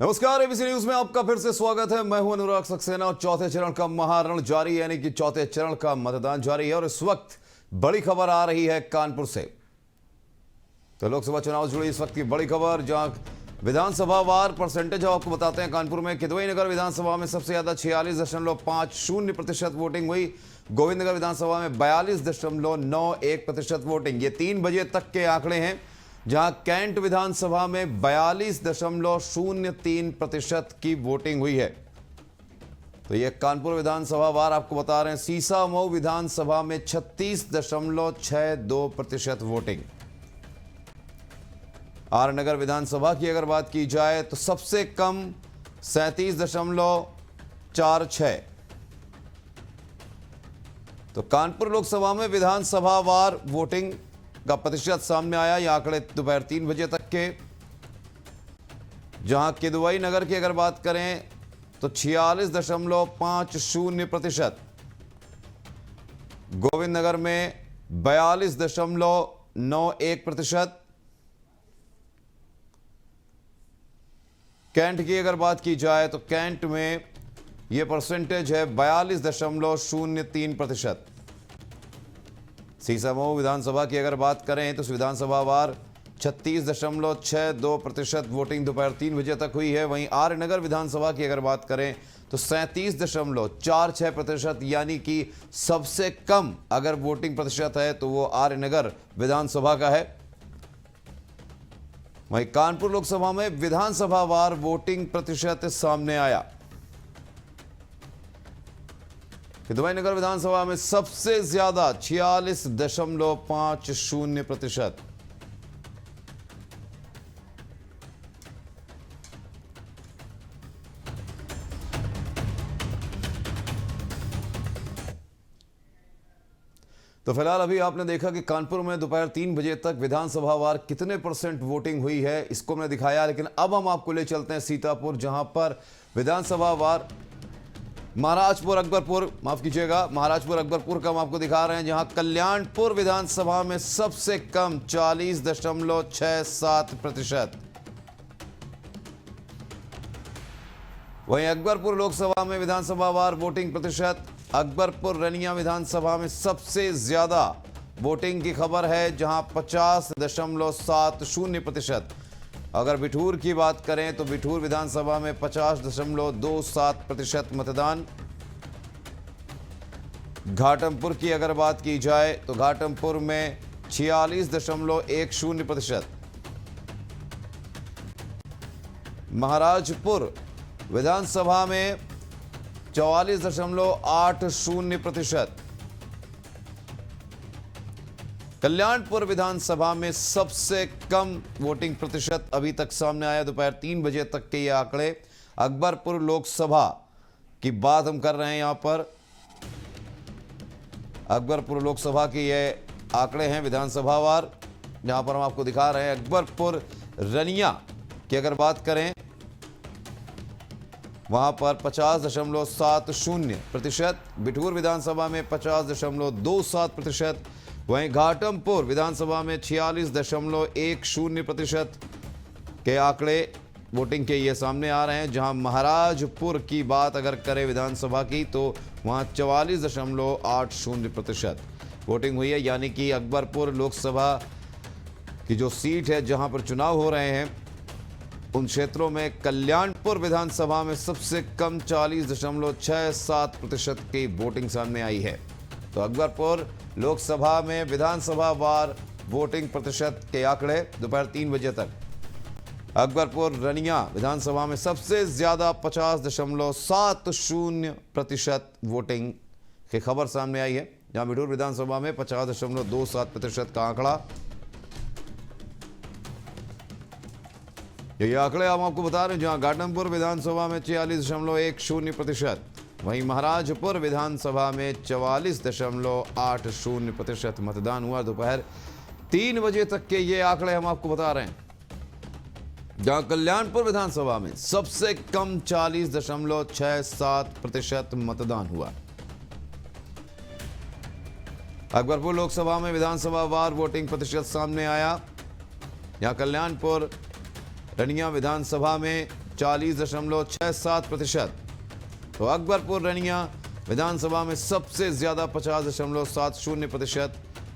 नमस्कार, ABC news में आपका फिर से स्वागत है। मैं हूं अनुराग सक्सेना और चौथे चरण का महारण जारी, यानी कि चौथे चरण का मतदान जारी है और इस वक्त बड़ी खबर आ रही है कानपुर से। तो लोकसभा चुनाव से जुड़ी इस वक्त की बड़ी खबर, जहां विधानसभा वार परसेंटेज आपको बताते हैं। कानपुर में किदवई नगर विधानसभा में सबसे ज्यादा 46.50% वोटिंग हुई। गोविंद नगर विधानसभा में 42.91% वोटिंग। ये 3 बजे तक के आंकड़े हैं, जहां कैंट विधानसभा में 42.03% की वोटिंग हुई है। तो यह कानपुर विधानसभा वार आपको बता रहे हैं। सीसामऊ विधानसभा में 36.62% वोटिंग। आर नगर विधानसभा की अगर बात की जाए तो सबसे कम 37.46। तो कानपुर लोकसभा में विधानसभा वार वोटिंग का प्रतिशत सामने आया। ये आंकड़े दोपहर 3 बजे तक के, जहां किदवई नगर की अगर बात करें तो 46.50%, गोविंद नगर में 42.91%, कैंट की अगर बात की जाए तो कैंट में यह परसेंटेज है 42.03%। सीसामऊ विधानसभा की अगर बात करें तो इस विधानसभा वार 36.62% वोटिंग दोपहर 3 बजे तक हुई है। वहीं आर नगर विधानसभा की अगर बात करें तो 37.46%, यानी कि सबसे कम अगर वोटिंग प्रतिशत है तो वो आर नगर विधानसभा का है। वहीं कानपुर लोकसभा में विधानसभा वार वोटिंग प्रतिशत सामने आया। किदवई नगर विधानसभा में सबसे ज्यादा 46.50%। तो फिलहाल अभी आपने देखा कि कानपुर में दोपहर 3 बजे तक विधानसभा वार कितने परसेंट वोटिंग हुई है, इसको मैंने दिखाया। लेकिन अब हम आपको ले चलते हैं सीतापुर, जहां पर विधानसभा वार महाराजपुर अकबरपुर का हम आपको दिखा रहे हैं, जहां कल्याणपुर विधानसभा में सबसे कम 40.67%। वहीं अकबरपुर लोकसभा में विधानसभा वार वोटिंग प्रतिशत, अकबरपुर रनिया विधानसभा में सबसे ज्यादा वोटिंग की खबर है, जहां 50.70%। अगर बिठूर की बात करें तो बिठूर विधानसभा में 50.27% मतदान। घाटमपुर की अगर बात की जाए तो घाटमपुर में 46.10%। महाराजपुर विधानसभा में 44.80%। कल्याणपुर विधानसभा में सबसे कम वोटिंग प्रतिशत अभी तक सामने आया। दोपहर 3 बजे तक के ये आंकड़े। अकबरपुर लोकसभा की बात हम कर रहे हैं। यहां पर अकबरपुर लोकसभा के ये आंकड़े हैं विधानसभा वार, जहां पर हम आपको दिखा रहे हैं। अकबरपुर रनिया की अगर बात करें, वहां पर 50.70%। बिठूर विधानसभा में 50.27%। वहीं घाटमपुर विधानसभा में 46.10% के आंकड़े वोटिंग के ये सामने आ रहे हैं। जहां महाराजपुर की बात अगर करें विधानसभा की तो वहां 44.80% वोटिंग हुई है। यानी कि अकबरपुर लोकसभा की जो सीट है जहां पर चुनाव हो रहे हैं, उन क्षेत्रों में कल्याणपुर विधानसभा में सबसे कम 40.67% की वोटिंग सामने आई है। तो अकबरपुर लोकसभा में विधानसभा वार वोटिंग प्रतिशत के आंकड़े दोपहर 3 बजे तक। अकबरपुर रनिया विधानसभा में सबसे ज्यादा 50.70% वोटिंग की खबर सामने आई है, जहां बिठूर विधानसभा में 50.27% का आंकड़ा। ये आंकड़े हम आपको बता रहे हैं, जहां घाटमपुर विधानसभा में 46.10%। वहीं महाराजपुर विधानसभा में 44.80% मतदान हुआ। दोपहर 3 बजे तक के ये आंकड़े हम आपको बता रहे हैं, जहां कल्याणपुर विधानसभा में सबसे कम 40.67% मतदान हुआ। अकबरपुर लोकसभा में विधानसभा वार वोटिंग प्रतिशत सामने आया। यहां कल्याणपुर रनिया विधानसभा में 40.67%। तो अकबरपुर रनिया विधानसभा में सबसे ज्यादा 50.70%,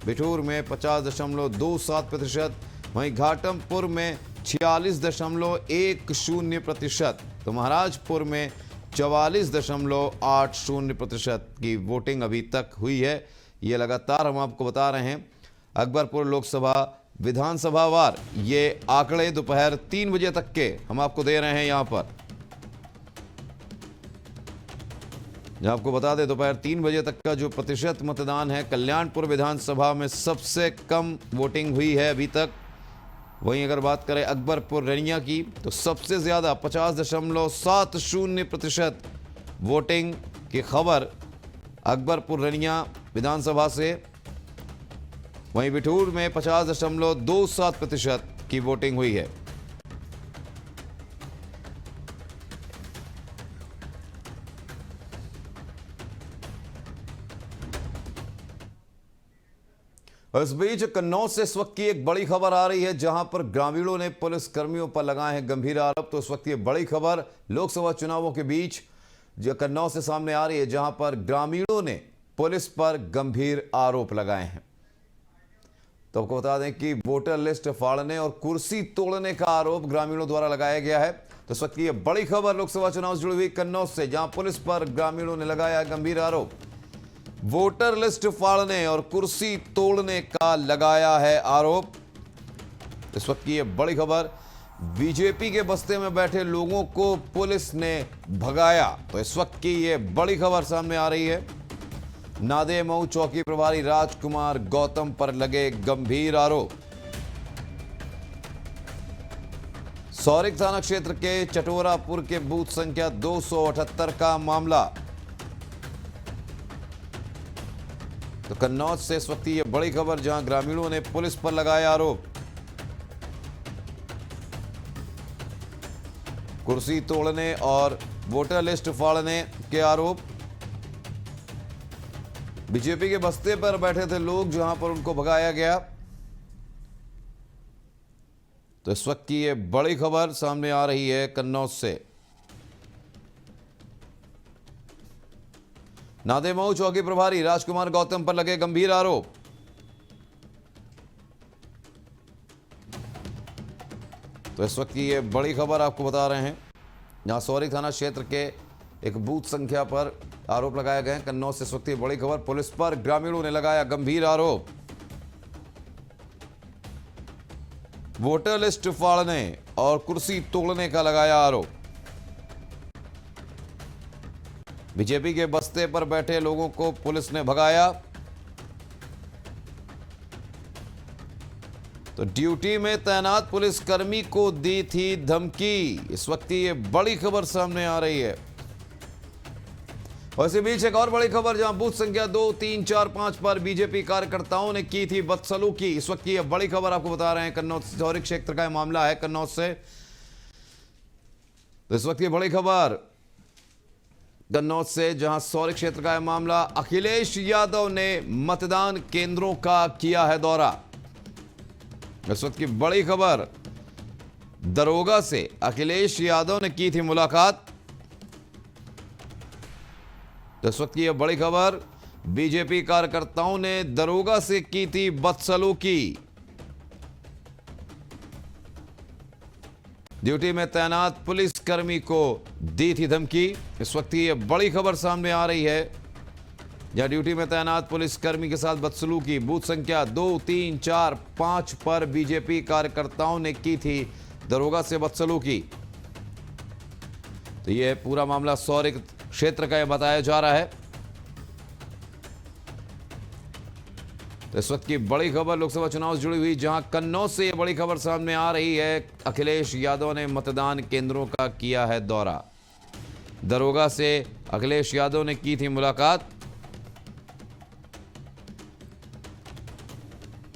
बिठूर में 50.27%, वहीं घाटमपुर में 46.10%, तो महाराजपुर में 44.80% की वोटिंग अभी तक हुई है। ये लगातार हम आपको बता रहे हैं। अकबरपुर लोकसभा विधानसभा वार ये आंकड़े दोपहर 3 बजे तक के हम आपको दे रहे हैं यहां पर। जहां आपको बता दें दोपहर 3 बजे तक का जो प्रतिशत मतदान है, कल्याणपुर विधानसभा में सबसे कम वोटिंग हुई है अभी तक। वहीं अगर बात करें अकबरपुर रनिया की तो सबसे ज्यादा 50.70% वोटिंग की खबर अकबरपुर रनिया विधानसभा से। वहीं बिठूर में 50.27% की वोटिंग हुई है। इस बीच कन्नौज से इस वक्त की एक बड़ी खबर आ रही है, जहां पर ग्रामीणों ने पुलिस कर्मियों पर लगाए हैं गंभीर आरोप। तो इस वक्त ये बड़ी खबर लोकसभा चुनावों के बीच जो कन्नौज से सामने आ रही है, जहां पर ग्रामीणों ने पुलिस पर गंभीर आरोप लगाए हैं। तो आपको बता दें कि वोटर लिस्ट फाड़ने और कुर्सी तोड़ने का आरोप ग्रामीणों द्वारा लगाया गया है। तो इस वक्त की ये बड़ी खबर लोकसभा चुनाव से जुड़ी हुई कन्नौज से, जहां पुलिस पर ग्रामीणों ने लगाया गंभीर आरोप। वोटर लिस्ट फाड़ने और कुर्सी तोड़ने का लगाया है आरोप। इस वक्त की ये बड़ी खबर, बीजेपी के बस्ते में बैठे लोगों को पुलिस ने भगाया। तो इस वक्त की ये बड़ी खबर सामने आ रही है। नादेमऊ चौकी प्रभारी राजकुमार गौतम पर लगे गंभीर आरोप। सौरिक थाना क्षेत्र के चटोरापुर के बूथ संख्या 278 का मामला। तो कन्नौज से इस वक्त ये बड़ी खबर, जहां ग्रामीणों ने पुलिस पर लगाया आरोप। कुर्सी तोड़ने और वोटर लिस्ट फाड़ने के आरोप। बीजेपी के बस्ते पर बैठे थे लोग, जहां पर उनको भगाया गया। तो इस वक्त की ये बड़ी खबर सामने आ रही है कन्नौज से। नादेमऊ चौकी प्रभारी राजकुमार गौतम पर लगे गंभीर आरोप। तो इस वक्त की ये बड़ी खबर आपको बता रहे हैं, जहां सौरिक थाना क्षेत्र के एक बूथ संख्या पर आरोप लगाए गए हैं। कन्नौज से इस वक्त ये बड़ी खबर, पुलिस पर ग्रामीणों ने लगाया गंभीर आरोप। वोटर लिस्ट फाड़ने और कुर्सी तोड़ने का लगाया आरोप। बीजेपी के बस्ते पर बैठे लोगों को पुलिस ने भगाया। तो ड्यूटी में तैनात पुलिसकर्मी को दी थी धमकी। इस वक्त ये बड़ी खबर सामने आ रही है। और इसी बीच एक और बड़ी खबर, जहां बूथ संख्या 2, 3, 4, 5 पर बीजेपी कार्यकर्ताओं ने की थी बदसलूकी। इस वक्त की यह बड़ी खबर आपको बता रहे हैं, कन्नौज सौरिक क्षेत्र का मामला है कन्नौज से। तो इस वक्त की बड़ी खबर कन्नौज से, जहां सौरिक क्षेत्र का मामला। अखिलेश यादव ने मतदान केंद्रों का किया है दौरा। इस वक्त की बड़ी खबर, दरोगा से अखिलेश यादव ने की थी मुलाकात। तो इस वक्त की यह बड़ी खबर, बीजेपी कार्यकर्ताओं ने दरोगा से की थी बदसलूकी। ड्यूटी में तैनात पुलिसकर्मी को दी थी धमकी। इस वक्त ये बड़ी खबर सामने आ रही है, जहां ड्यूटी में तैनात पुलिसकर्मी के साथ बदसलूकी। बूथ संख्या 2, 3, 4, 5 पर बीजेपी कार्यकर्ताओं ने की थी दरोगा से बदसलूकी। तो यह पूरा मामला सौरिक क्षेत्र का यह बताया जा रहा है। तो इस वक्त की बड़ी खबर लोकसभा चुनाव से जुड़ी हुई, जहां कन्नौज से यह बड़ी खबर सामने आ रही है। अखिलेश यादव ने मतदान केंद्रों का किया है दौरा। दरोगा से अखिलेश यादव ने की थी मुलाकात।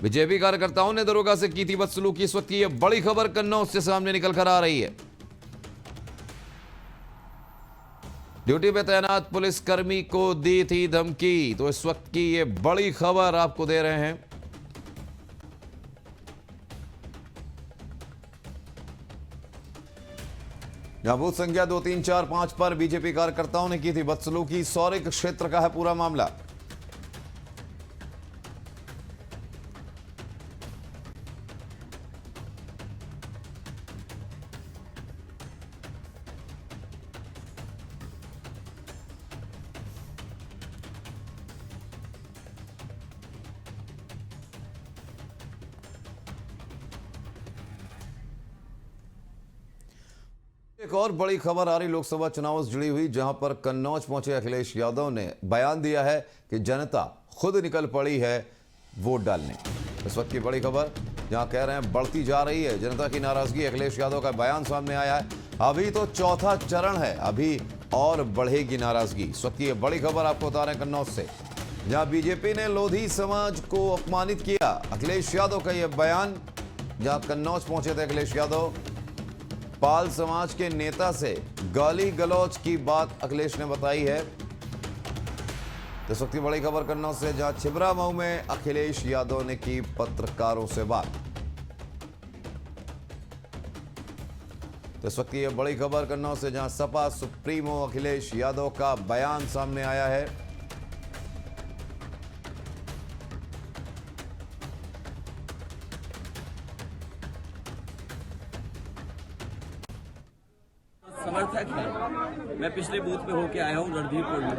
बीजेपी कार्यकर्ताओं ने दरोगा से की थी बदसलूकी। इस वक्त की यह बड़ी खबर कन्नौज से सामने निकल कर आ रही है। ड्यूटी पे तैनात पुलिसकर्मी को दी थी धमकी। तो इस वक्त की ये बड़ी खबर आपको दे रहे हैं। जहां बूथ संख्या 2, 3, 4, 5 पर बीजेपी कार्यकर्ताओं ने की थी बदसलूकी। सौरिक क्षेत्र का है पूरा मामला। एक और बड़ी खबर आ रही लोकसभा चुनाव से जुड़ी हुई, जहां पर कन्नौज पहुंचे अखिलेश यादव ने बयान दिया है कि जनता खुद निकल पड़ी है वोट डालने। इस वक्त की बड़ी खबर, जहां कह रहे हैं बढ़ती जा रही है जनता की नाराजगी। अखिलेश यादव का बयान सामने आया है। अभी तो चौथा चरण है, अभी और बढ़ेगी नाराजगी। इस वक्त की ये बड़ी खबर आपको बता रहे हैं कन्नौज से, जहां बीजेपी ने लोधी समाज को अपमानित किया। अखिलेश यादव का यह बयान, जहां कन्नौज पहुंचे थे अखिलेश यादव, पाल समाज के नेता से गाली गलौज की बात अखिलेश ने बताई है। तो इस वक्त की बड़ी खबर कन्नौज से, जहां छिबरा मऊ में अखिलेश यादव ने की पत्रकारों से बात। तो इस वक्त की यह बड़ी खबर कन्नौज से, जहां सपा सुप्रीमो अखिलेश यादव का बयान सामने आया है। समर्थक है। मैं पिछले बूथ पे होके आया हूँ रणधीरपुर में।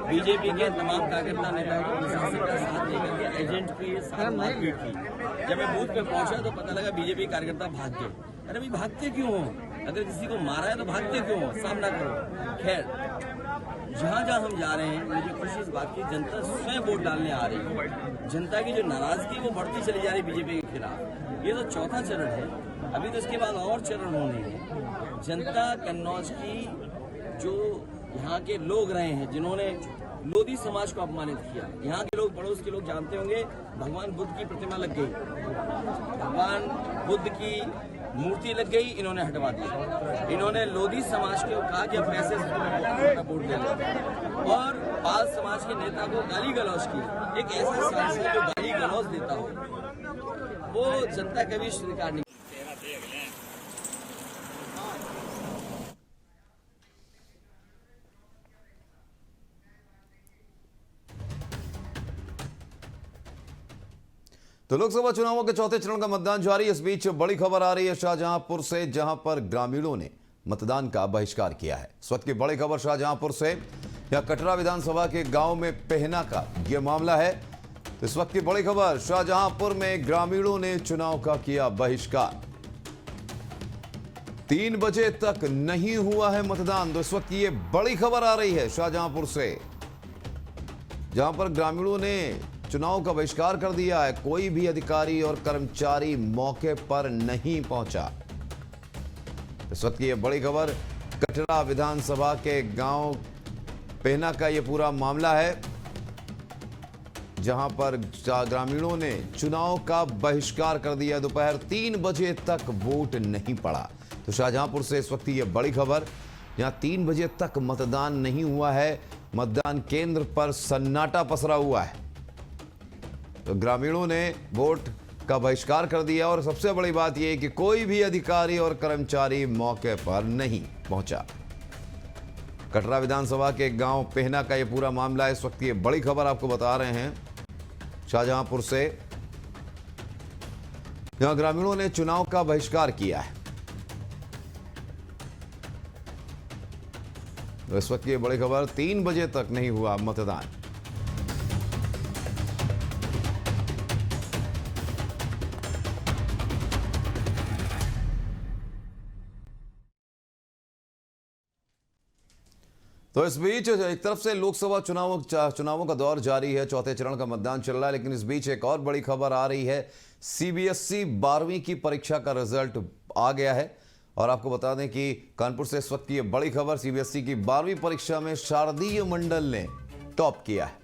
बीजेपी के तमाम कार्यकर्ता नेताओं को प्रशासन का साथ लेकर के एजेंट की साथ मारपीट की। जब मैं बूथ पे पहुंचा तो पता लगा बीजेपी कार्यकर्ता भाग गए। अरे भाई भागते क्यों हो? अगर किसी को मारा है तो भागते क्यों हो? सामना करो। खैर, जहाँ जहाँ हम जा रहे हैं मुझे खुशी इस बात की, जनता स्वयं वोट डालने आ रही है। जनता की जो नाराजगी वो बढ़ती चली जा रही बीजेपी के खिलाफ। ये तो चौथा चरण है, अभी तो इसके बाद और चरण होने हैं। जनता कन्नौज की जो यहाँ के लोग रहे हैं, जिन्होंने लोधी समाज को अपमानित किया, यहाँ के लोग, पड़ोस के लोग जानते होंगे, भगवान बुद्ध की प्रतिमा लग गई, भगवान बुद्ध की मूर्ति लग गई, इन्होंने हटवा दी। इन्होंने लोधी समाज को कहा कि अब पैसे से तुम्हें वोट दे लो, और पाल समाज के नेता को गाली गलौज की। एक ऐसा सांसद जो गाली गलौज देता हो, वो जनता कभी स्वीकार नहीं। तो लोकसभा चुनावों के चौथे चरण का मतदान जारी। इस बीच बड़ी खबर आ रही है शाहजहांपुर से, जहां पर ग्रामीणों ने मतदान का बहिष्कार किया है। इस वक्त की बड़ी खबर शाहजहांपुर से, यहां कटरा विधानसभा के गांव में पहना का यह मामला है। तो इस वक्त की बड़ी खबर, शाहजहांपुर में ग्रामीणों ने चुनाव का किया बहिष्कार। 3 बजे तक नहीं हुआ है मतदान। तो इस वक्त की ये बड़ी खबर आ रही है शाहजहांपुर से, जहां पर ग्रामीणों ने चुनाव का बहिष्कार कर दिया है। कोई भी अधिकारी और कर्मचारी मौके पर नहीं पहुंचा। इस वक्त की यह बड़ी खबर, कटरा विधानसभा के गांव पहना का यह पूरा मामला है, जहां पर ग्रामीणों ने चुनाव का बहिष्कार कर दिया। दोपहर 3 बजे तक वोट नहीं पड़ा। तो शाहजहांपुर से इस वक्त की यह बड़ी खबर, जहां 3 बजे तक मतदान नहीं हुआ है। मतदान केंद्र पर सन्नाटा पसरा हुआ है। तो ग्रामीणों ने वोट का बहिष्कार कर दिया, और सबसे बड़ी बात यह है कि कोई भी अधिकारी और कर्मचारी मौके पर नहीं पहुंचा। कटरा विधानसभा के गांव पहना का यह पूरा मामला है। इस वक्त ये बड़ी खबर आपको बता रहे हैं शाहजहांपुर से, जहां ग्रामीणों ने चुनाव का बहिष्कार किया है। तो इस वक्त ये बड़ी खबर, 3 बजे तक नहीं हुआ मतदान। तो इस बीच एक तरफ से लोकसभा चुनावों का दौर जारी है, चौथे चरण का मतदान चल रहा है, लेकिन इस बीच एक और बड़ी खबर आ रही है। सीबीएसई 12वीं की परीक्षा का रिजल्ट आ गया है, और आपको बता दें कि कानपुर से इस वक्त की बड़ी खबर, सीबीएसई की 12वीं परीक्षा में शारदीय मंडल ने टॉप किया है।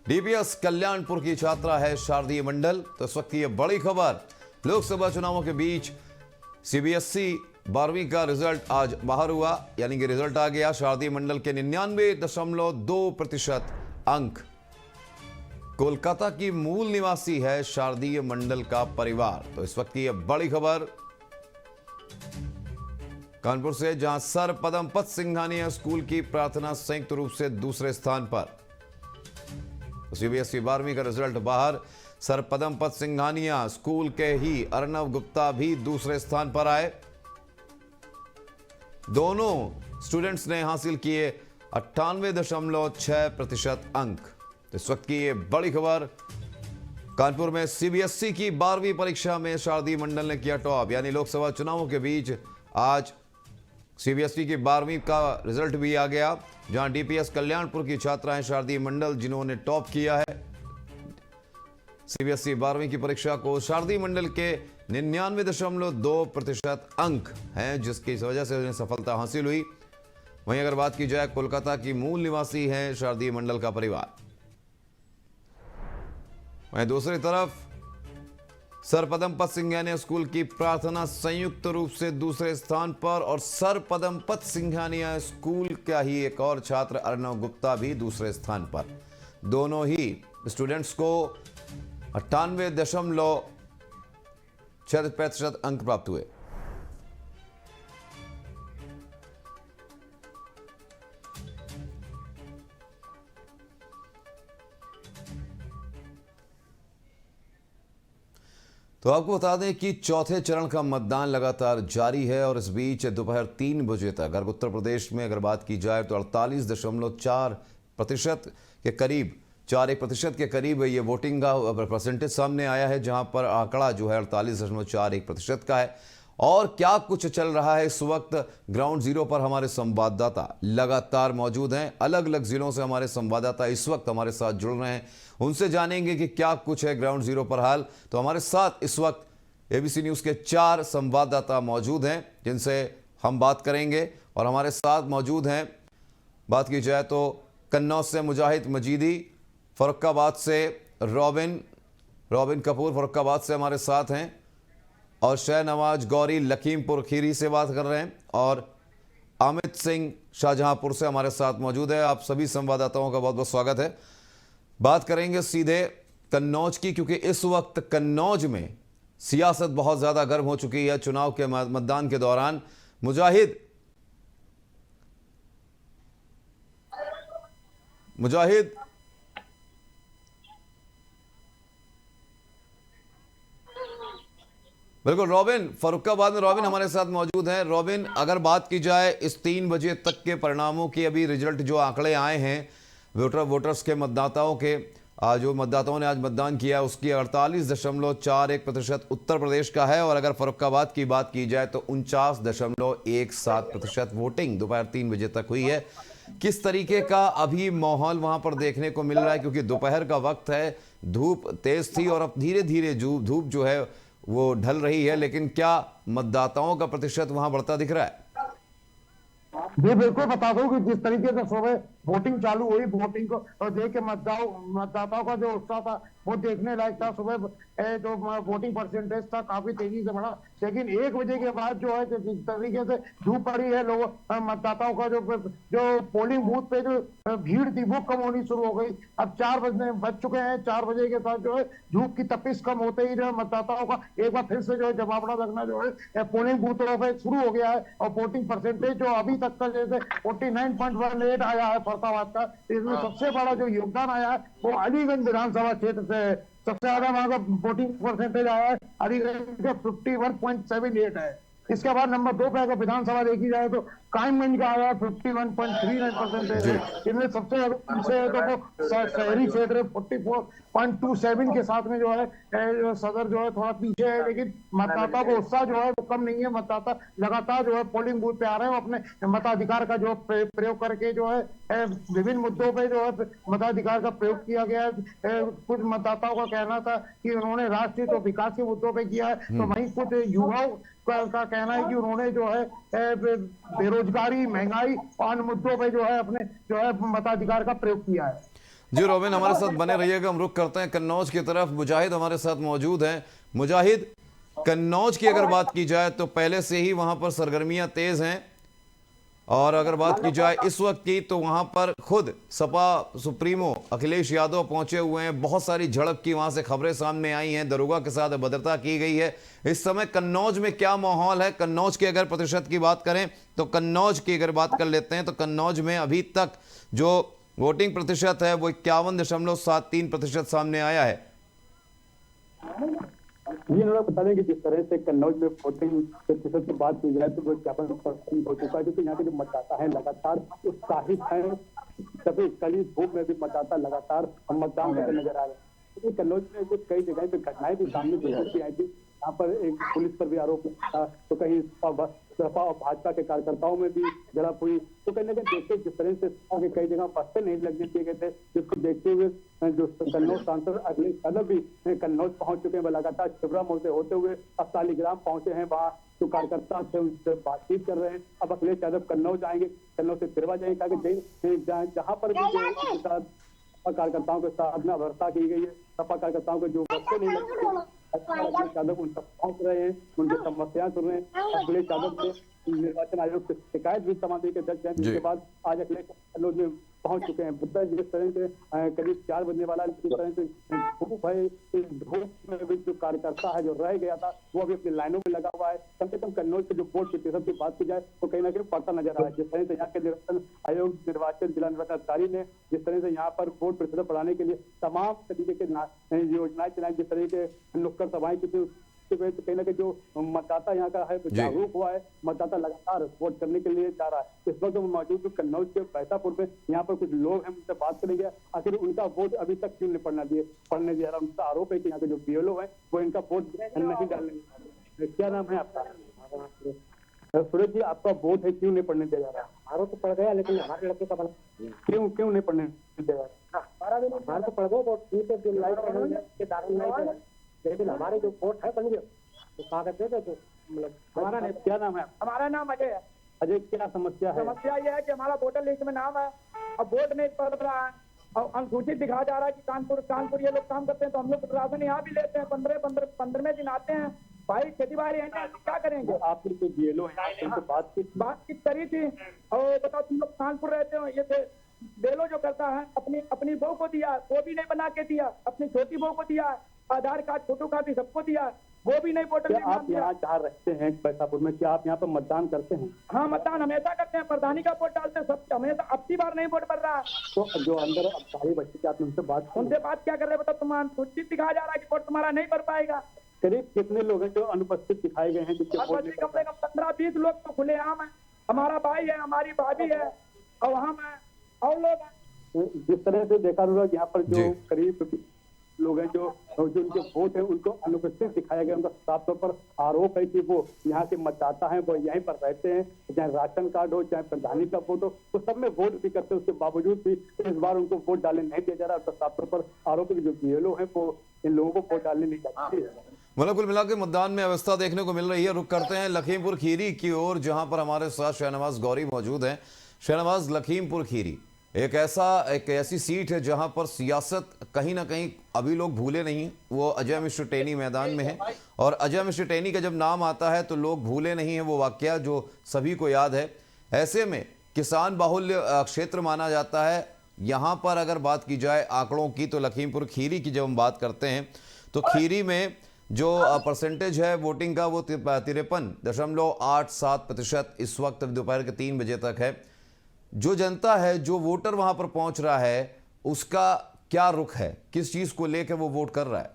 डीपीएस कल्याणपुर की छात्रा है शारदीय मंडल। तो इस वक्त की बड़ी खबर, लोकसभा चुनावों के बीच सीबीएसई 12वीं का रिजल्ट आज बाहर हुआ, यानी कि रिजल्ट आ गया। शारदीय मंडल के 99.2% अंक। कोलकाता की मूल निवासी है शारदीय मंडल का परिवार। तो इस वक्त की यह बड़ी खबर, कानपुर से, जहां सर पदमपत सिंघानिया स्कूल की प्रार्थना संयुक्त रूप से दूसरे स्थान पर। सीबीएसई 12वीं का रिजल्ट बाहर। सर पदमपत सिंघानिया स्कूल के ही अर्नव गुप्ता भी दूसरे स्थान पर आए। दोनों स्टूडेंट्स ने हासिल किए 98.6% अंक। तो इस वक्त की ये बड़ी खबर, कानपुर में सीबीएसई की 12वीं परीक्षा में शारदीय मंडल ने किया टॉप। यानी लोकसभा चुनावों के बीच आज सीबीएसई की 12वीं का रिजल्ट भी आ गया, जहां डीपीएस कल्याणपुर की छात्राएं शारदीय मंडल जिन्होंने टॉप किया है। सीबीएसई 12वीं की परीक्षा को शारदीय मंडल के 99.2% अंक हैं, जिसकी वजह से उन्हें सफलता हासिल हुई। वहीं अगर बात की जाए, कोलकाता की मूल निवासी हैं शारदीय मंडल का परिवार। वहीं दूसरी तरफ सर पदमपत सिंघानिया स्कूल की प्रार्थना संयुक्त रूप से दूसरे स्थान पर, और सर पदमपत सिंघानिया स्कूल का ही एक और छात्र अर्नव गुप्ता भी दूसरे स्थान पर। दोनों ही स्टूडेंट्स को 98.6% अंक प्राप्त हुए। तो आपको बता दें कि चौथे चरण का मतदान लगातार जारी है, और इस बीच दोपहर 3 बजे तक अगर उत्तर प्रदेश में अगर बात की जाए तो 48.4% के करीब, 41% के करीब ये वोटिंग का परसेंटेज सामने आया है, जहां पर आंकड़ा जो है 48.41% का है। और क्या कुछ चल रहा है इस वक्त ग्राउंड जीरो पर, हमारे संवाददाता लगातार मौजूद हैं। अलग अलग जिलों से हमारे संवाददाता इस वक्त हमारे साथ जुड़ रहे हैं, उनसे जानेंगे कि क्या कुछ है ग्राउंड जीरो पर हाल। तो हमारे साथ इस वक्त एबीसी न्यूज़ के 4 संवाददाता मौजूद हैं, जिनसे हम बात करेंगे। और हमारे साथ मौजूद हैं, बात की जाए तो कन्नौज से मुजाहिद मजीदी, फर्रुखाबाद से रॉबिन कपूर फर्रुखाबाद से हमारे साथ हैं, और शहनवाज गौरी लखीमपुर खीरी से बात कर रहे हैं, और अमित सिंह शाहजहांपुर से हमारे साथ मौजूद है। आप सभी संवाददाताओं का बहुत बहुत स्वागत है। बात करेंगे सीधे कन्नौज की, क्योंकि इस वक्त कन्नौज में सियासत बहुत ज़्यादा गर्म हो चुकी है चुनाव के मतदान के दौरान। मुजाहिद, बिल्कुल। रॉबिन, फर्रुखाबाद में रॉबिन हमारे साथ मौजूद हैं। रॉबिन, अगर बात की जाए इस 3 बजे तक के परिणामों की, अभी रिजल्ट जो आंकड़े आए हैं वोटर्स के, मतदाताओं के, जो मतदाताओं ने आज मतदान किया उसकी 48.41% उत्तर प्रदेश का है, और अगर फर्रुखाबाद की बात की जाए तो 49.17% वोटिंग दोपहर 3 बजे तक हुई है। किस तरीके का अभी माहौल वहां पर देखने को मिल रहा है, क्योंकि दोपहर का वक्त है, धूप तेज थी और अब धीरे धीरे धूप जो है वो ढल रही है, लेकिन क्या मतदाताओं का प्रतिशत वहां बढ़ता दिख रहा है? जी बिल्कुल, बता दूं कि जिस तरीके से सुबह वोटिंग चालू हुई, वोटिंग को और देख के मतदाताओं का जो उत्साह था वो देखने लायक था। सुबह जो वोटिंग परसेंटेज था काफी तेजी से बढ़ा, लेकिन 1 बजे के बाद जो है जिस तरीके से धूप पड़ी है, लोगों मतदाताओं का जो पोलिंग बूथ पे जो भीड़ थी वो कम होनी शुरू हो गई। अब 4 बज चुके हैं, 4 बजे के साथ जो है धूप की तपिश कम होते ही जो है मतदाताओं का एक बार फिर से जो है जमावड़ा लगना जो है पोलिंग बूथों पे शुरू हो गया है। और वोटिंग परसेंटेज जो अभी तक का जैसे 49.18 आया है फर्रुखाबाद का, इसमें सबसे बड़ा जो योगदान आया है वो अलीगंज विधानसभा क्षेत्र से सबसे ज्यादा वहां का वोटिंग परसेंटेज आया है, अलीगंज का 51.78 है। इसके बाद नंबर 2 पे अगर विधानसभा देखी जाए तो कायमगंज का आया 51.39% है। इनमें सबसे ज्यादा शहरी क्षेत्र 44.27 के साथ में जो है सदर जो है थोड़ा पीछे है, लेकिन मतदाता को उत्साह जो है वो कम नहीं है। मतदाता लगातार जो है पोलिंग बूथ पे आ रहे हैं, अपने मताधिकार का जो प्रयोग करके जो है विभिन्न मुद्दों पे जो है मताधिकार का प्रयोग किया गया है। कुछ मतदाताओं का कहना था कि उन्होंने राष्ट्रीय तो विकास के मुद्दों पे किया है, तो वहीं कुछ युवाओं का कहना है कि उन्होंने जो है बेरोजगारी, महंगाई और अन्य मुद्दों पे जो है अपने जो है मताधिकार का प्रयोग किया है। जी रॉबिन, हमारे साथ बने रहिएगा। हम रुख करते हैं कन्नौज की तरफ। मुजाहिद हमारे साथ मौजूद हैं। मुजाहिद, कन्नौज की अगर बात की जाए तो पहले से ही वहां पर सरगर्मियां तेज हैं, और अगर बात की जाए इस वक्त की, तो वहां पर खुद सपा सुप्रीमो अखिलेश यादव पहुंचे हुए हैं। बहुत सारी झड़प की वहां से खबरें सामने आई हैं, दरोगा के साथ भद्रता की गई है। इस समय कन्नौज में क्या माहौल है? कन्नौज के अगर प्रतिशत की बात करें तो कन्नौज की अगर बात कर लेते हैं तो कन्नौज में अभी तक जो वोटिंग प्रतिशत है वो 51.73% सामने आया है। ये लोग बता दें कि जिस तरह से कन्नौज में वोटिंग प्रतिशत की बात की जाए तो वो 51% हो चुका है, क्योंकि यहाँ के जो मतदाता है लगातार उत्साहित है। सभी कड़ी धूप में भी मतदाता लगातार मतदान करते नजर आ रहे हैं। क्योंकि कन्नौज में कुछ कई जगह पे घटनाएं भी सामने देखी आई थी। यहाँ पर एक पुलिस पर भी आरोप था, तो कहीं सपा और भाजपा के कार्यकर्ताओं में भी झड़प हुई। तो कहीं ना कहीं देखते जिस तरह से आगे कई जगह बस्ते नहीं लगने दिए गए थे, जिसको देखते हुए जो कन्नौज सांसद अखिलेश यादव भी कन्नौज पहुंच चुके हैं। वह शिवरा मोड़ से होते हुए अब सालीग्राम पहुंचे हैं। वहाँ जो कार्यकर्ता थे उनसे बातचीत कर रहे हैं। अब अखिलेश यादव कन्नौज आएंगे, कन्नौज से तिरवा जाएंगे, ताकि जहाँ पर भी कार्यकर्ताओं के साथ में अभद्रता की गई है, सपा कार्यकर्ताओं को जो बस्ते नहीं लगते यादव उन तक पहुंच रहे हैं, उनकी समस्याएं सुन रहे हैं। अखिलेश यादव ने निर्वाचन आयोग से शिकायत भी समाधि के दर्ज है, जिसके बाद आज अखिलेश कन्नौज में पहुंच चुके हैं। बुद्धा जिस तरह से करीब 4 बजने वाला, जिस तरह से धूप है, इस धूप में भी जो कार्यकर्ता है जो रह गया था वो अभी अपनी लाइनों में लगा हुआ है। कम से कम कन्नौज के जो वोट प्रतिशत की बात की जाए तो कहीं ना कहीं पड़ता नजर आ रहा है। जिस तरह से यहाँ के निर्वाचन आयोग जिला निर्वाचन अधिकारी ने जिस तरह से यहाँ पर वोट प्रतिशत बढ़ाने के लिए तमाम तरीके के योजनाएं चलाई, जिस तरह के नुक्कड़ सभाएं की थी, कहीं ना कहीं जो मतदाता यहाँ का है जागरूक हुआ है। मतदाता लगातार वोट करने के लिए जा रहा है। इस वक्त मौजूद कन्नौज के बैसापुर में यहाँ पर कुछ लोग हैं, उनसे बात करेंगे आखिर उनका वोट अभी तक क्यों नहीं पड़ने दिया रहा। उनका आरोप है कि यहाँ के जो बीएलओ है वो इनका वोट नहीं डालने। क्या नाम है आपका? सूरज जी, आपका वोट है, क्यों नहीं पढ़ने दिया जा रहा? हमारा तो पड़ गया, लेकिन हमारे लड़के का क्यों नहीं पढ़ने दिया जा रहा? हमारा तो पड़ गया, लेकिन हमारे जो वोट है बन गए तो कागज दे दो। मतलब हमारा नहीं। क्या नाम है? हमारा नाम अजय है। अजय, क्या समस्या है? समस्या ये है कि हमारा वोटर लिस्ट में नाम है, अब वोट नहीं पड़ रहा है और अनुसूचित दिखा जा रहा है कि कानपुर ये लोग काम करते हैं, तो हम लोग राशन यहाँ भी लेते हैं। 15वें दिन आते हैं। भाई खेती बाड़ी है, क्या करेंगे? आपने तो बीएलओ बातचीत करी थी और बताओ, तुम लोग कानपुर रहते हो, ये बेलो जो करता है अपनी बहू को दिया, वो भी नहीं बना के दिया, अपनी छोटी बहू को दिया, आधार कार्ड फोटो कॉपी सबको दिया, वो भी नहीं वोटर। आप यहाँ जहाँ रहते हैं बैसापुर में, क्या आप यहाँ पर मतदान करते हैं? हाँ, मतदान हमेशा करते हैं, प्रधानी का वोट डालते हैं सब हमेशा। अब की बार नहीं वोट पड़ रहा। तो जो अंदर सारी बच्चे क्या उनसे बात क्या कर रहे हैं? बताओ, तुम्हारा सूचित दिखाया जा रहा है कि वोट तुम्हारा नहीं पड़ पाएगा। करीब कितने लोग हैं जो अनुपस्थित दिखाए गए हैं? कम से कम 15-20 लोग तो खुले आम है। हमारा भाई है, हमारी भाभी है और हम है और लोग हैं। जिस तरह से देखा यहाँ पर जो करीब लोग हैं जो उनके वोट है उनको अनुपस्थित दिखाया गया। उनका साफ तौर पर आरोप है कि वो यहाँ के मतदाता हैं, वो यहीं पर रहते हैं, चाहे राशन कार्ड हो चाहे प्रधानी का वोट हो, वो सब में वोट भी करते हैं। उसके बावजूद भी इस बार उनको वोट डालने नहीं दिया जा रहा। तो साफ तौर पर आरोप है कि जो बीएलओ है वो इन लोगों को वोट डालने नहीं जाती है। मतलब कुल मिलाकर मतदान में अवस्था देखने को मिल रही है। रुक करते हैं लखीमपुर खीरी की ओर, जहां पर हमारे साथ शहनवाज गौरी मौजूद हैं। शहनवाज, लखीमपुर खीरी एक ऐसी सीट है जहां पर सियासत कहीं ना कहीं अभी लोग भूले नहीं। वो अजय मिश्र टेनी मैदान में है और अजय मिश्र टेनी का जब नाम आता है तो लोग भूले नहीं है वो वाकया जो सभी को याद है। ऐसे में किसान बाहुल्य क्षेत्र माना जाता है। यहाँ पर अगर बात की जाए आंकड़ों की तो लखीमपुर खीरी की जब हम बात करते हैं तो खीरी में जो परसेंटेज है वोटिंग का वो 53.87% इस वक्त दोपहर के 3 बजे तक है। जो जनता है, जो वोटर वहां पर पहुंच रहा है, उसका क्या रुख है, किस चीज को लेकर वो वोट कर रहा है?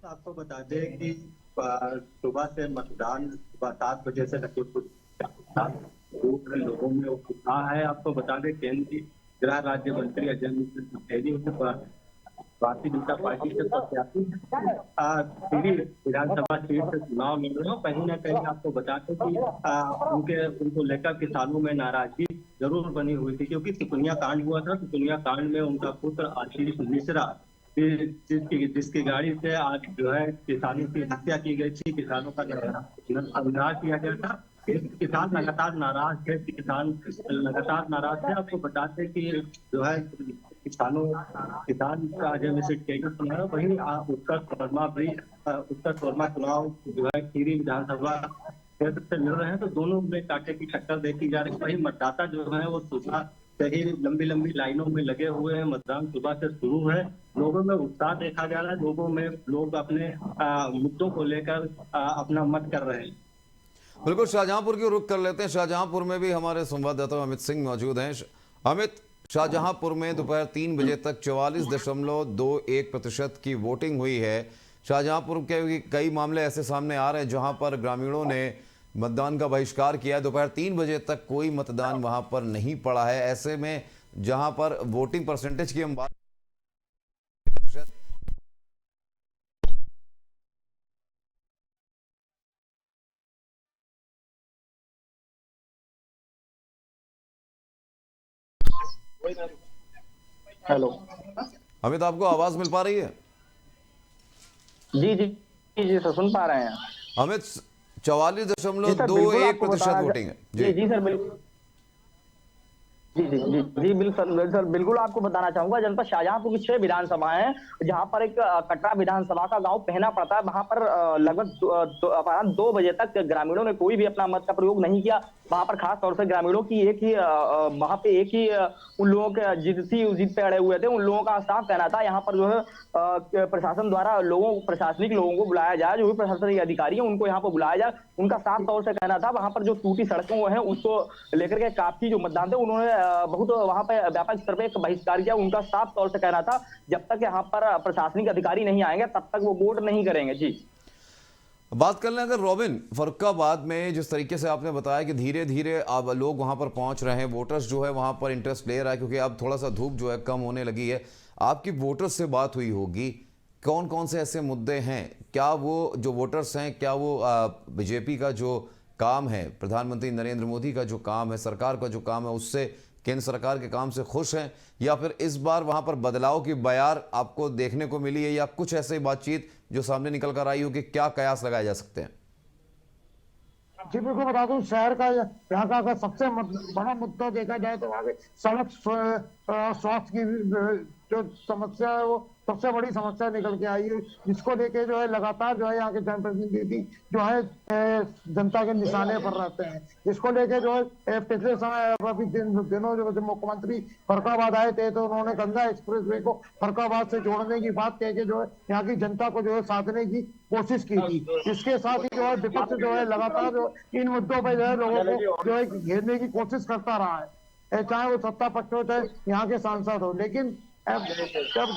आपको बता दें कि सुबह से मतदान सुबह 7 बजे से लखीमपुर लोगों में उत्साह है। आपको बता दें केंद्रीय गृह राज्य मंत्री अजय मिश्र टेनी भारतीय जनता पार्टी के प्रत्याशी विधानसभा सीट से चुनाव लड़ रहे हो। कहीं ना कहीं आपको बताते कि उनको लेकर किसानों में नाराजगी जरूर बनी हुई थी, क्योंकि सुकन्या कांड हुआ था। सुकन्या कांड में उनका पुत्र आशीष मिश्रा जिसकी गाड़ी से आज जो है किसानों की हत्या की गई थी, किसानों का नरसंहार किया गया था। किसान लगातार नाराज थे। आपको बताते कि जो है किसान अजय मिश्र टेनी है। वहीं उत्तर शर्मा चुनाव जो है खीरी विधानसभा क्षेत्र से मिल रहे हैं, तो दोनों में कांटे की टक्कर देखी जा रही है। वही मतदाता जो है वो सुबह से ही लंबी लंबी लाइनों में लगे हुए हैं। मतदान सुबह से शुरू है। लोगों में उत्साह देखा जा रहा है। लोग अपने मुद्दों को लेकर अपना मत कर रहे हैं। बिल्कुल, शाहजहांपुर की रुख कर लेते हैं। शाहजहांपुर में भी हमारे संवाददाता अमित सिंह मौजूद हैं। अमित, शाहजहांपुर में दोपहर 3 बजे तक 44.21% की वोटिंग हुई है। शाहजहांपुर के कई मामले ऐसे सामने आ रहे हैं जहां पर ग्रामीणों ने मतदान का बहिष्कार किया है। दोपहर 3 बजे तक कोई मतदान वहां पर नहीं पड़ा है। ऐसे में जहां पर वोटिंग परसेंटेज की हम बात, हेलो। अमित आपको आवाज मिल पा रही है? जी जी जी सर, सुन पा रहे हैं। अमित, जी सर, बिल्कुल आपको 44.21% वोटिंग है जी जी सर, बिल्कुल जी जी जी जी बिल्कुल बिल्कुल आपको बताना चाहूंगा। जनपद शाहजहांपुर की 6 विधानसभाएं हैं, जहां पर एक कटरा विधानसभा का गांव पहना पड़ता है। वहां पर लगभग 2 बजे तक ग्रामीणों ने कोई भी अपना मत का प्रयोग नहीं किया। वहां पर खास तौर से ग्रामीणों की वहां पे एक ही उन लोगों के जिद पे अड़े हुए थे। उन लोगों का साफ कहना था यहाँ पर जो है प्रशासन द्वारा प्रशासनिक लोगों को बुलाया जाए, जो भी प्रशासनिक अधिकारी है उनको यहाँ पर बुलाया जाए। उनका साफ तौर से कहना था वहां पर जो टूटी सड़कों है उसको लेकर के काफी जो मतदान थे उन्होंने बहुत वहां पे व्यापक स्तर पे एक बहिष्कार किया। उनका साफ तौर से कहना था जब तक यहाँ पर प्रशासनिक अधिकारी नहीं आएंगे तब तक वो वोट नहीं करेंगे। जी, बात कर लें अगर रॉबिन, फर्रुखाबाद में जिस तरीके से आपने बताया कि धीरे धीरे अब लोग वहां पर पहुंच रहे हैं, वोटर्स जो है वहां पर इंटरेस्ट ले रहा है क्योंकि अब थोड़ा सा धूप जो है कम होने लगी है। आपकी वोटर्स से बात हुई होगी, कौन कौन से ऐसे मुद्दे हैं? क्या वो जो वोटर्स हैं, क्या वो बीजेपी का जो काम है, प्रधानमंत्री नरेंद्र मोदी का जो काम है, सरकार का जो काम है, उससे केंद्र सरकार के काम से खुश हैं, या फिर इस बार वहां पर बदलाव की बयार आपको देखने को मिली है, या कुछ ऐसी बातचीत जो सामने निकल कर आई हो कि क्या कयास लगाए जा सकते हैं? जी बिल्कुल बता दूं, शहर का यहाँ का अगर सबसे बड़ा मुद्दा देखा जाए तो वहाँ पे सड़क स्वास्थ्य की जो समस्या है वो सबसे बड़ी समस्या निकल के आई है, जिसको लेके जो है लगातार जो है यहाँ के जनप्रतिनिधि जो है जनता के निशाने पर रहते हैं। इसको लेके जो है पिछले समय अभी दिनों जो मुख्यमंत्री फर्रुखाबाद आए थे तो उन्होंने गंगा एक्सप्रेसवे को फर्रुखाबाद से जोड़ने की बात कह के जो है यहाँ की जनता को जो है साधने की कोशिश की थी। इसके साथ ही जो है विपक्ष जो है लगातार जो इन मुद्दों पर जो है लोगों को जो है घेरने की कोशिश करता रहा है, चाहे वो सत्ता पक्ष हो चाहे यहाँ के सांसद हो। लेकिन अब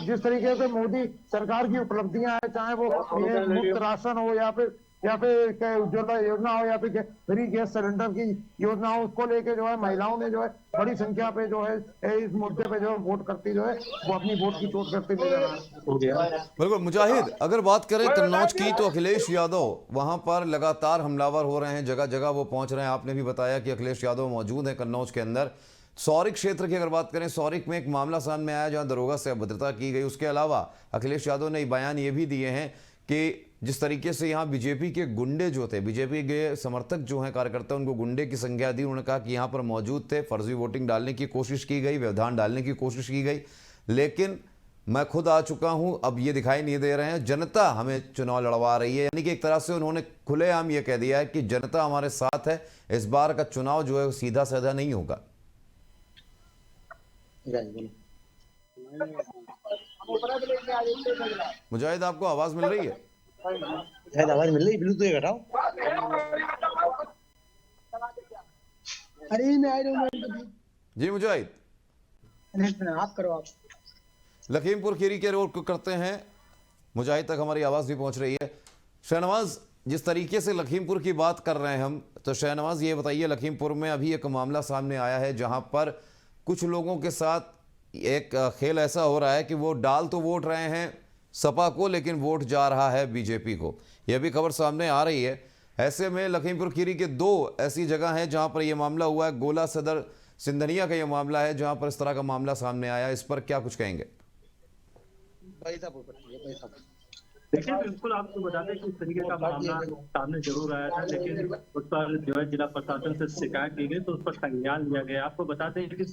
जिस तरीके से मोदी सरकार की उपलब्धियां हैं, चाहे वो मुफ्त राशन हो या फिर उज्ज्वला योजना हो या फिर फ्री गैस सिलेंडर की योजना हो, उसको लेके जो है महिलाओं ने जो है बड़ी संख्या पे जो है इस मुद्दे पे जो है वोट करती जो है वो अपनी वोट की चोट करती नजर आ रही है। बिल्कुल मुजाहिद, अगर बात करें कन्नौज की तो अखिलेश यादव वहां पर लगातार हमलावर हो रहे हैं, जगह जगह वो पहुंच रहे हैं। आपने भी बताया कि अखिलेश यादव मौजूद है कन्नौज के अंदर। सौरिक क्षेत्र की अगर बात करें, सौरिक में एक मामला सामने आया जहां दरोगा से अभद्रता की गई। उसके अलावा अखिलेश यादव ने बयान ये भी दिए हैं कि जिस तरीके से यहाँ बीजेपी के गुंडे जो थे, बीजेपी के समर्थक जो हैं कार्यकर्ता, उनको गुंडे की संज्ञा दी। उन्होंने कहा कि यहाँ पर मौजूद थे, फर्जी वोटिंग डालने की कोशिश की गई, व्यवधान डालने की कोशिश की गई, लेकिन मैं खुद आ चुका हूं, अब ये दिखाई नहीं दे रहे हैं, जनता हमें चुनाव लड़वा रही है। यानी कि एक तरह से उन्होंने खुलेआम ये कह दिया है कि जनता हमारे साथ है, इस बार का चुनाव जो है सीधा साधा नहीं होगा। मुजाहिद, आपको आवाज मिल रही है? आवाज मिल रही, ब्लूटूथ घटाओ। अरे मैं आ रहा हूं जी मुजाहिद, आप करो। आप लखीमपुर खीरी के रोड को करते हैं, मुजाहिद तक हमारी आवाज भी पहुंच रही है। शहनवाज, जिस तरीके से लखीमपुर की बात कर रहे हैं हम, तो शहनवाज ये बताइए, लखीमपुर में अभी एक मामला सामने आया है जहां पर कुछ लोगों के साथ एक खेल ऐसा हो रहा है कि वो डाल तो वोट रहे हैं सपा को, लेकिन वोट जा रहा है बीजेपी को। यह भी खबर सामने आ रही है। ऐसे में लखीमपुर खीरी के 2 ऐसी जगह हैं जहां पर यह मामला हुआ है। गोला सदर सिंधनिया का यह मामला है जहां पर इस तरह का मामला सामने आया। इस पर क्या कुछ कहेंगे? देखिए बिल्कुल आपको बता दें कि इस तरीके का मामला सामने जरूर आया था, लेकिन उस पर जो है जिला प्रशासन से शिकायत की गई तो उस पर संज्ञान लिया गया। आपको बताते हैं कि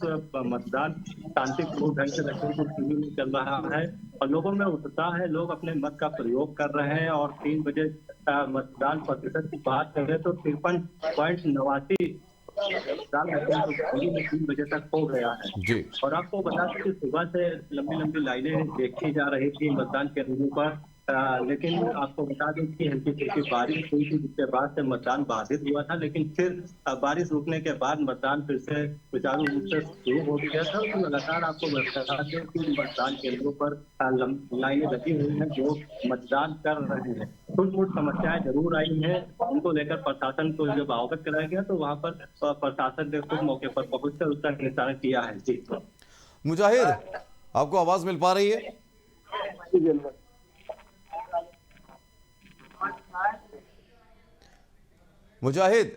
मतदान शांतिपूर्ण ढंग से रखने को चल रहा है और लोगों में उत्साह है, लोग अपने मत का प्रयोग कर रहे हैं और 3 बजे मतदान प्रतिशत की बात करें तो 53.89 3 बजे तक हो गया है जी। और आपको बता दें कि सुबह से लंबी लंबी लाइनें देखी जा रही थी मतदान केंद्रों पर, लेकिन आपको बता दें कि हल्की फुल्की बारिश हुई थी जिसके बाद से मतदान बाधित हुआ था, लेकिन फिर बारिश रुकने के बाद मतदान फिर से सुचारू रूप से शुरू हो गया था। तो लगातार आपको बता दें कि मतदान केंद्रों पर लाइनें लगी हुई हैं, जो मतदान कर रहे हैं। कुछ कुछ समस्याएं जरूर आई हैं, उनको लेकर प्रशासन को जब अवगत कराया गया तो वहाँ पर प्रशासन ने खुद मौके पर पहुंचकर उसका निस्तारण किया है। जी मुजाहिद, आपको आवाज मिल पा रही है? मुजाहिद,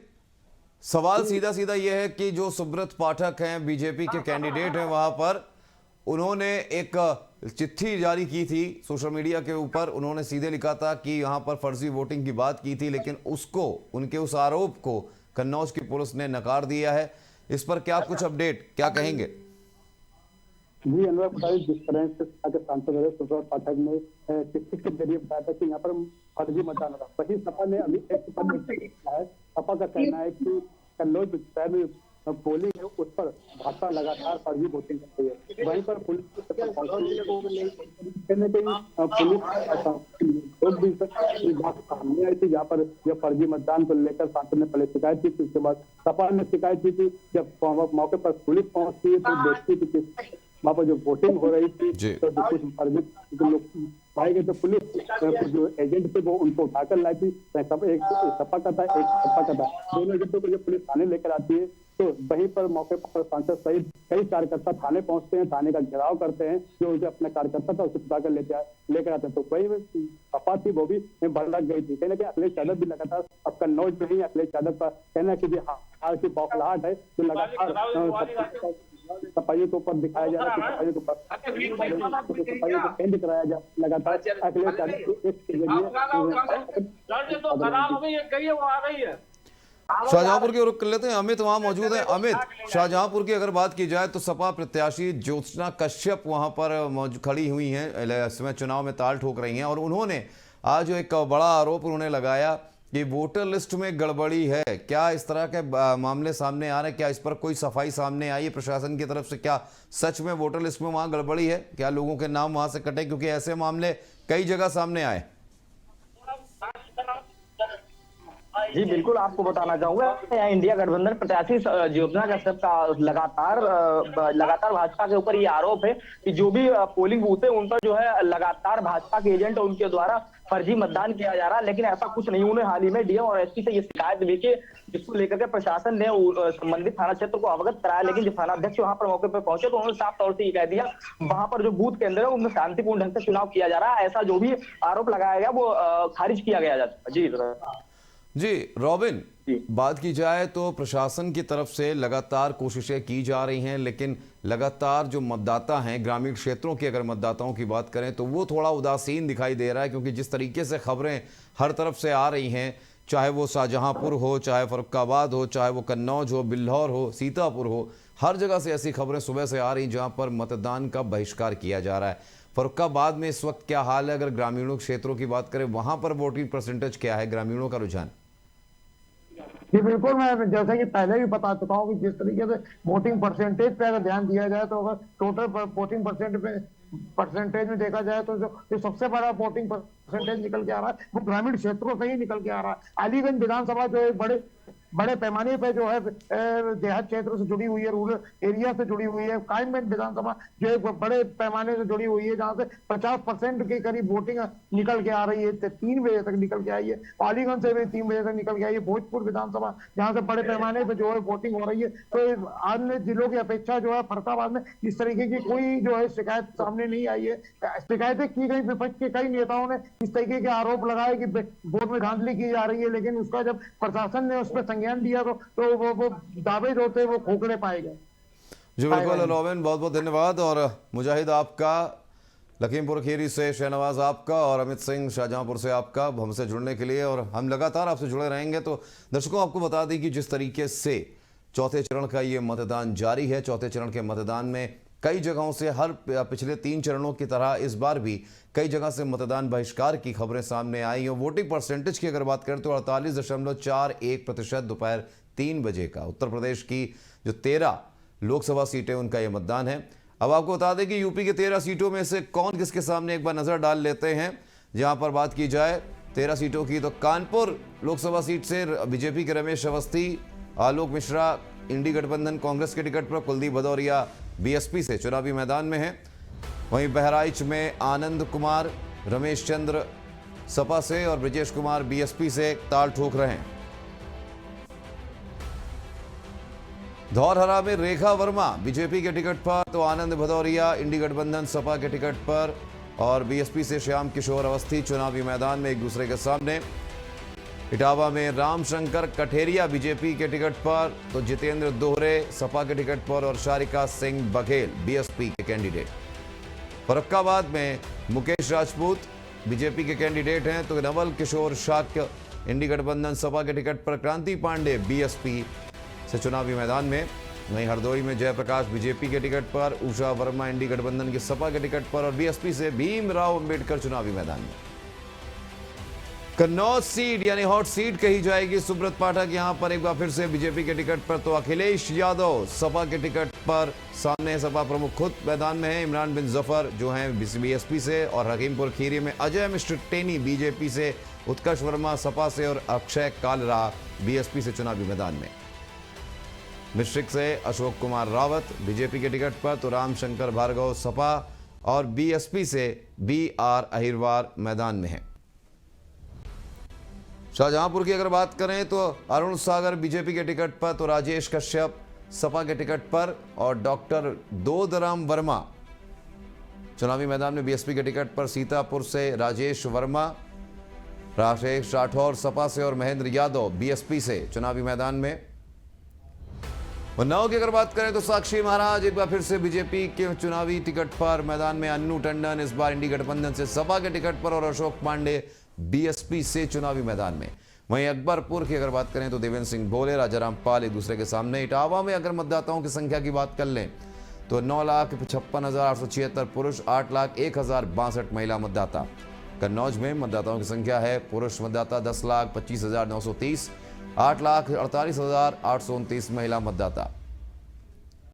सवाल सीधा सीधा यह है कि जो सुब्रत पाठक हैं, बीजेपी के कैंडिडेट हैं, वहां पर उन्होंने एक चिट्ठी जारी की थी सोशल मीडिया के ऊपर। उन्होंने सीधे लिखा था कि यहां पर फर्जी वोटिंग की बात की थी, लेकिन उसको, उनके उस आरोप को कन्नौज की पुलिस ने नकार दिया है। इस पर क्या कुछ अपडेट, क्या कहेंगे? जी अनुराग बताइए, जिस तरह से सांसद सुब्रत पाठक ने चिट्ठी के जरिए बताया था कि यहाँ पर फर्जी मतदान होगा, वही सपा ने अभी एक किया है। सपा का कहना है कि कन्नौज शहर में पोलिंग है उस पर भाजपा लगातार फर्जी वोटिंग कर रही है। वहीं पर पुलिस बात सामने आई थी, जहाँ पर यह फर्जी मतदान को लेकर सांसद ने पहले शिकायत की थी। उसके बाद सपा ने शिकायत की थी। जब मौके पर पुलिस पहुंचती है तो देखती थी कि वहाँ पर जो वोटिंग हो रही थी तो कुछ फर्जी लोग पाए गए, तो पुलिस जो एजेंट थे वो उनको उठाकर लाई थी। सब एक सपा का था, एक सपा का था। दोनों एजेंटों को जब पुलिस थाने लेकर आती है तो वहीं पर मौके पर सांसद सहित कई कार्यकर्ता थाने पहुंचते हैं, थाने का घेराव करते हैं। जो अपने कार्यकर्ता था उसे उठाकर लेकर आते हैं। तो वही सपा थी वो भी भड़क गई थी। कहना कि अखिलेश यादव भी लगातार, अब कन्नौज में ही अखिलेश यादव का कहना कि हार की बौखलाहट है, तो लगातार सफाइयों के ऊपर दिखाया जा रहा है, सफाइयों के ऊपर सफाइयों को केंद्र कराया जा लगातार अखिलेश यादव। शाहजहांपुर की रुख कर लेते हैं, अमित वहां मौजूद है। अमित, शाहजहांपुर की अगर बात की जाए तो सपा प्रत्याशी ज्योत्सना कश्यप वहां पर खड़ी हुई हैं, इस समय चुनाव में ताल ठोक रही हैं और उन्होंने आज एक बड़ा आरोप उन्होंने लगाया कि वोटर लिस्ट में गड़बड़ी है। क्या इस तरह के मामले सामने आ रहे हैं? क्या इस पर कोई सफाई सामने आई है प्रशासन की तरफ से? क्या सच में वोटर लिस्ट में वहां गड़बड़ी है? क्या लोगों के नाम वहां से कटे? क्योंकि ऐसे मामले कई जगह सामने आए। जी बिल्कुल, आपको बताना चाहूंगा यहाँ इंडिया गठबंधन प्रत्याशी ज्योत्सना कश्यप का लगातार भाजपा के ऊपर ये आरोप है कि जो भी पोलिंग बूथ है उन पर जो है लगातार भाजपा के एजेंट उनके द्वारा फर्जी मतदान किया जा रहा है। लेकिन ऐसा कुछ नहीं। उन्हें हाल ही में डीएम और एसपी से ये शिकायत भी की, जिसको लेकर के प्रशासन ने संबंधित थाना क्षेत्र को अवगत कराया। लेकिन जब थाना अध्यक्ष वहां पर मौके पर पहुंचे तो उन्होंने साफ तौर से ये कह दिया वहां पर जो बूथ केंद्र है उनमें शांतिपूर्ण ढंग से चुनाव किया जा रहा है। ऐसा जो भी आरोप लगाया गया वो खारिज किया गया। जी रॉबिन, बात की जाए तो प्रशासन की तरफ से लगातार कोशिशें की जा रही हैं, लेकिन लगातार जो मतदाता हैं ग्रामीण क्षेत्रों के, अगर मतदाताओं की बात करें तो वो थोड़ा उदासीन दिखाई दे रहा है। क्योंकि जिस तरीके से खबरें हर तरफ से आ रही हैं, चाहे वो शाहजहांपुर हो, चाहे फर्रुखाबाद हो, चाहे वो कन्नौज हो, बिल्हौर हो, सीतापुर हो, हर जगह से ऐसी खबरें सुबह से आ रही जहां पर मतदान का बहिष्कार किया जा रहा है। फर्रुखाबाद में इस वक्त क्या हाल है? अगर ग्रामीणों क्षेत्रों की बात करें, वहां पर वोटिंग परसेंटेज क्या है, ग्रामीणों का रुझान? जी बिल्कुल, मैं जैसे कि पहले भी बता चुका हूँ कि जिस तरीके से वोटिंग परसेंटेज पे अगर ध्यान दिया जाए तो अगर टोटल वोटिंग परसेंटेज में देखा जाए तो जो सबसे बड़ा वोटिंग परसेंटेज निकल के आ रहा है वो ग्रामीण क्षेत्रों से ही निकल के आ रहा है। अलीगंज विधानसभा जो है बड़े पैमाने पे जो है देहात क्षेत्र से जुड़ी हुई है, रूरल एरिया से जुड़ी हुई है। कायमगंज विधानसभा जो है बड़े पैमाने से जुड़ी हुई है, जहाँ से 50% के करीब वोटिंग निकल के आ रही है, 3 बजे तक निकल के आई है। अलीगंज से भी 3 बजे तक निकल के आई है। भोजपुर विधानसभा जहाँ से बड़े पैमाने पे जो है वोटिंग हो रही है। तो अन्य जिलों की अपेक्षा जो है फर्रुखाबाद में इस तरीके की कोई जो है शिकायत सामने नहीं आई है। शिकायतें की गई, विपक्ष के कई नेताओं ने इस तरीके के आरोप लगाए कि वोट में धांधली की जा रही है, लेकिन उसका जब प्रशासन ने उस पर संज्ञान दिया तो वो दावे जो थे वो खोखले पाए गए। जी बिल्कुल रॉबिन, बहुत बहुत धन्यवाद। और मुजाहिद, आपका लखीमपुर खीरी से शहनवाज आपका और अमित सिंह शाहजहांपुर से आपका हमसे जुड़ने के लिए, और हम लगातार आपसे जुड़े रहेंगे। तो दर्शकों, आपको बता दें कि जिस तरीके से चौथे चरण का ये मतदान जारी है, चौथे चरण के मतदान में कई जगहों से हर पिछले 3 चरणों की तरह इस बार भी कई जगह से मतदान बहिष्कार की खबरें सामने आई और वोटिंग परसेंटेज की अगर बात करें तो 48.41% दोपहर 3 बजे का उत्तर प्रदेश की जो 13 लोकसभा सीटें उनका ये मतदान है। अब आपको बता दें कि यूपी के 13 सीटों में से कौन किसके सामने एक बार नजर डाल लेते हैं। जहां पर बात की जाए 13 सीटों की, तो कानपुर लोकसभा सीट से बीजेपी के रमेश अवस्थी, आलोक मिश्रा इंडी गठबंधन कांग्रेस के टिकट पर, कुलदीप भदौरिया बीएसपी से चुनावी मैदान में हैं। वहीं बहराइच में आनंद कुमार रमेश चंद्र सपा से और ब्रजेश कुमार बीएसपी से ताल ठोक रहे हैं। धौरहरा में रेखा वर्मा बीजेपी के टिकट पर, तो आनंद भदौरिया इंडी गठबंधन सपा के टिकट पर और बीएसपी से श्याम किशोर अवस्थी चुनावी मैदान में एक दूसरे के सामने। इटावा में रामशंकर कठेरिया बीजेपी के टिकट पर, तो जितेंद्र दोहरे सपा के टिकट पर और शारिका सिंह बघेल बीएसपी के कैंडिडेट। फर्रुखाबाद में मुकेश राजपूत बीजेपी के कैंडिडेट हैं, तो नवल किशोर शाक्य इंडी गठबंधन सपा के टिकट पर, क्रांति पांडे बीएसपी से चुनावी मैदान में। वहीं हरदोई में जयप्रकाश बीजेपी के टिकट पर, उषा वर्मा इंडी गठबंधन की सपा के टिकट पर और बीएसपी से भीमराव अंबेडकर चुनावी मैदान में। कन्नौज सीट यानी हॉट सीट कही जाएगी, सुब्रत पाठक यहां पर एक बार फिर से बीजेपी के टिकट पर, तो अखिलेश यादव सपा के टिकट पर सामने, सपा प्रमुख खुद मैदान में है। इमरान बिन जफर जो हैं बीएसपी से, और हकीमपुर खीरी में अजय मिस्टर टेनी बीजेपी से, उत्कर्ष वर्मा सपा से और अक्षय कालरा बीएसपी से चुनावी मैदान में। मिश्रिक से अशोक कुमार रावत बीजेपी के टिकट पर, तो रामशंकर भार्गव सपा और बीएसपी से BR अहिरवार मैदान में है। शाहजहांपुर की अगर बात करें तो अरुण सागर बीजेपी के टिकट पर, तो राजेश कश्यप सपा के टिकट पर और डॉक्टर दोदराम वर्मा चुनावी मैदान में बीएसपी के टिकट पर। सीतापुर से राजेश वर्मा, राजेश राठौर सपा से और महेंद्र यादव बीएसपी से चुनावी मैदान में। उन्नाव की अगर बात करें तो साक्षी महाराज एक बार फिर से बीजेपी के चुनावी टिकट पर मैदान में, अन्नू टंडन इस बार इंडी गठबंधन से सपा के टिकट पर और अशोक पांडे बीएसपी से चुनावी मैदान में। वहीं अकबरपुर की अगर बात करें तो देवेंद्र सिंह भोले, राजाराम पाल एक दूसरे के सामने। इटावा में अगर मतदाताओं की संख्या की बात कर लें तो 9,56,876 पुरुष, 8,01,062 महिला मतदाता। कन्नौज में मतदाताओं की संख्या है, पुरुष मतदाता 10,25,930, 8,48,829 महिला मतदाता।